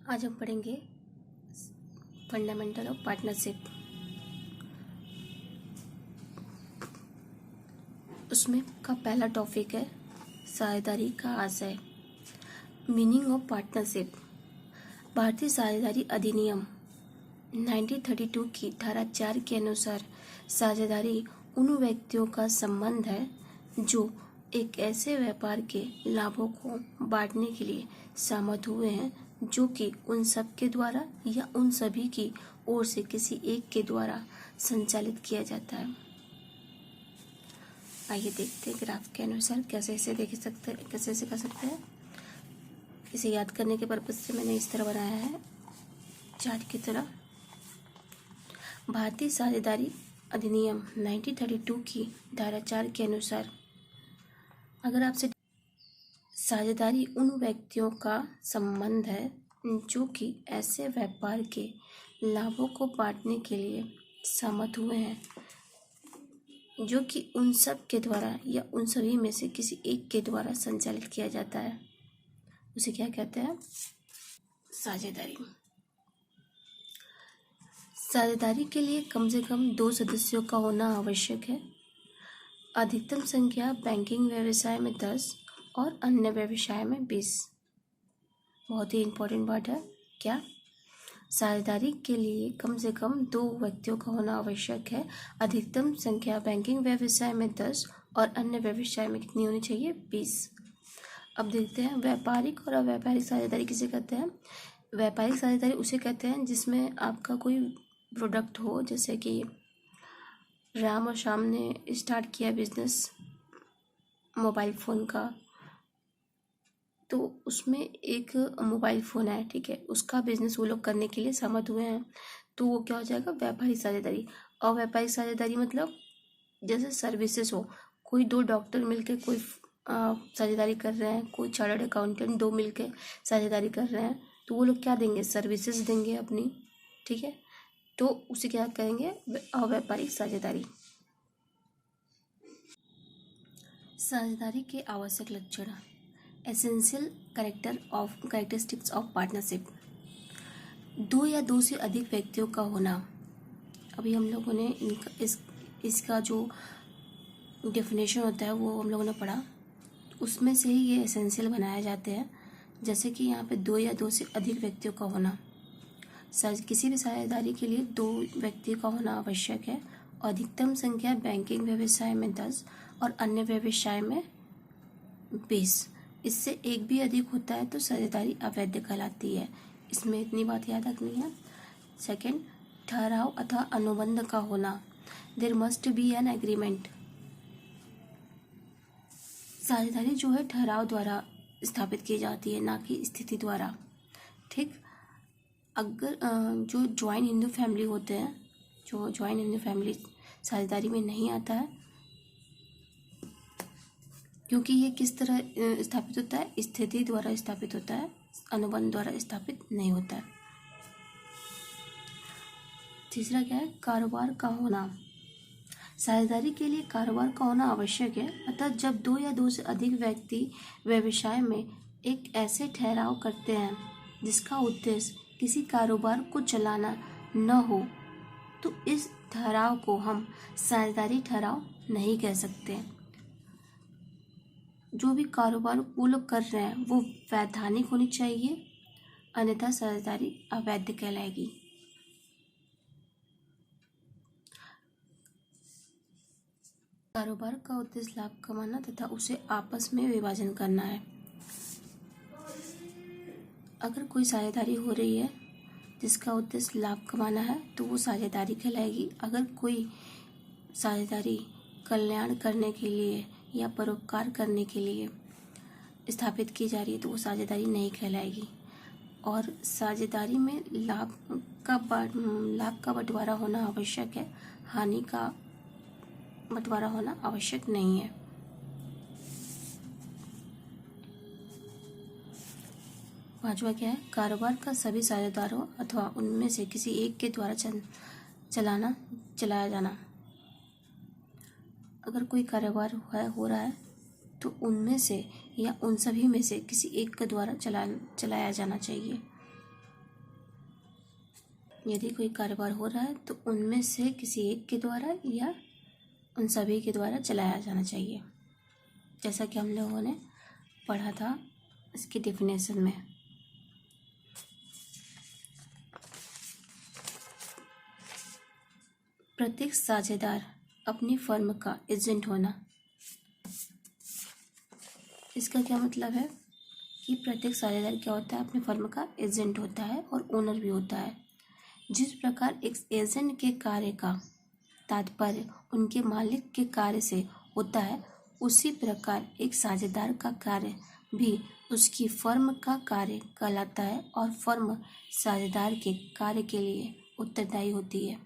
आज हम पढ़ेंगे फंडामेंटल ऑफ पार्टनरशिप। उसमें का पहला टॉपिक है साझेदारी का आशय। Meaning of partnership. भारतीय साझेदारी अधिनियम 1932 की धारा 4 के अनुसार साझेदारी उन व्यक्तियों का संबंध है जो एक ऐसे व्यापार के लाभों को बांटने के लिए सहमत हुए हैं जो कि उन सब के द्वारा या उन सभी की ओर से किसी एक के द्वारा संचालित किया जाता है। आइए देखते हैं ग्राफ के अनुसार कैसे इसे कर सकते हैं। इसे याद करने के पर्पज से मैंने इस तरह बनाया है चार्ट की तरह। भारतीय साझेदारी अधिनियम 1932 की धारा 4 के अनुसार अगर आपसे साझेदारी उन व्यक्तियों का संबंध है जो कि ऐसे व्यापार के लाभों को बांटने के लिए सहमत हुए हैं जो कि उन सब के द्वारा या उन सभी में से किसी एक के द्वारा संचालित किया जाता है, उसे क्या कहते हैं? साझेदारी। साझेदारी के लिए कम से कम 2 सदस्यों का होना आवश्यक है। अधिकतम संख्या बैंकिंग व्यवसाय में 10 और अन्य व्यवसाय में 20। बहुत ही इम्पोर्टेंट बात है। क्या? साझेदारी के लिए कम से कम 2 व्यक्तियों का होना आवश्यक है। अधिकतम संख्या बैंकिंग व्यवसाय में 10 और अन्य व्यवसाय में कितनी होनी चाहिए? 20। अब देखते हैं व्यापारिक और अव्यापारिक साझेदारी किसे कहते हैं। व्यापारिक साझेदारी उसे कहते हैं जिसमें आपका कोई प्रोडक्ट हो, जैसे कि राम और श्याम ने स्टार्ट किया बिजनेस मोबाइल फ़ोन का, तो उसमें एक मोबाइल फ़ोन है, ठीक है, उसका बिजनेस वो लोग करने के लिए सहमत हुए हैं, तो वो क्या हो जाएगा? व्यापारिक साझेदारी। अव्यापारिक साझेदारी मतलब जैसे सर्विसेज हो, कोई 2 डॉक्टर मिलके कोई साझेदारी कर रहे हैं, कोई चार्टर्ड अकाउंटेंट 2 मिलके साझेदारी कर रहे हैं, तो वो लोग क्या देंगे? सर्विसेज देंगे अपनी, ठीक है, तो उसे क्या कहेंगे? अव्यापारिक साझेदारी। साझेदारी के आवश्यक लक्षण। Essential characteristics of partnership. 2 या 2 से अधिक व्यक्तियों का होना। अभी हम लोगों ने इसका जो डेफिनेशन होता है वो हम लोगों ने पढ़ा, उसमें से ही ये एसेंशियल बनाए जाते हैं। जैसे कि यहाँ पे 2 या 2 से अधिक व्यक्तियों का होना। किसी भी साझेदारी के लिए 2 व्यक्ति का होना आवश्यक है। अधिकतम संख्या बैंकिंग व्यवसाय में 10 और अन्य व्यवसाय में 20। इससे एक भी अधिक होता है तो साझेदारी अवैध कहलाती है। इसमें इतनी बात याद रखनी है। सेकंड, ठहराव अथवा अनुबंध का होना। There must be an agreement. साझेदारी जो है ठहराव द्वारा स्थापित की जाती है, ना कि स्थिति द्वारा, ठीक। अगर जो ज्वाइंट हिंदू फैमिली होते हैं, जो ज्वाइंट हिंदू फैमिली साझेदारी में नहीं आता है, क्योंकि ये किस तरह स्थापित होता है? स्थिति द्वारा स्थापित होता है, अनुबंध द्वारा स्थापित नहीं होता है। तीसरा क्या है? कारोबार का होना। साझेदारी के लिए कारोबार का होना आवश्यक है, अतः जब 2 या 2 से अधिक व्यक्ति व्यवसाय में एक ऐसे ठहराव करते हैं जिसका उद्देश्य किसी कारोबार को चलाना न हो, तो इस ठहराव को हम साझेदारी ठहराव नहीं कह सकते। जो भी कारोबार वो लोग कर रहे हैं वो वैधानिक होनी चाहिए, अन्यथा साझेदारी अवैध कहलाएगी। कारोबार का उद्देश्य लाभ कमाना तथा उसे आपस में विभाजन करना है। अगर कोई साझेदारी हो रही है जिसका उद्देश्य लाभ कमाना है तो वो साझेदारी कहलाएगी। अगर कोई साझेदारी कल्याण करने के लिए या परोपकार करने के लिए स्थापित की जा रही है तो वो साझेदारी नहीं कहलाएगी। और साझेदारी में लाभ का बंटवारा होना आवश्यक है, हानि का बंटवारा होना आवश्यक नहीं है। पांचवा क्या है? कारोबार का सभी साझेदारों अथवा उनमें से किसी एक के द्वारा चलाया जाना। अगर कोई कारोबार हो रहा है तो उनमें से या उन सभी में से किसी एक के द्वारा चलाया जाना चाहिए। यदि कोई कारोबार हो रहा है तो उनमें से किसी एक के द्वारा या उन सभी के द्वारा चलाया जाना चाहिए, जैसा कि हम लोगों ने पढ़ा था इसकी डेफिनेशन में। प्रत्येक साझेदार अपनी फर्म का एजेंट होना। इसका क्या मतलब है कि प्रत्येक साझेदार क्या होता है, अपनी फर्म का एजेंट होता है और ओनर भी होता है। जिस प्रकार एक एजेंट के कार्य का तात्पर्य उनके मालिक के कार्य से होता है, उसी प्रकार एक साझेदार का कार्य भी उसकी फर्म का कार्य कहलाता है और फर्म साझेदार के कार्य के लिए उत्तरदायी होती है।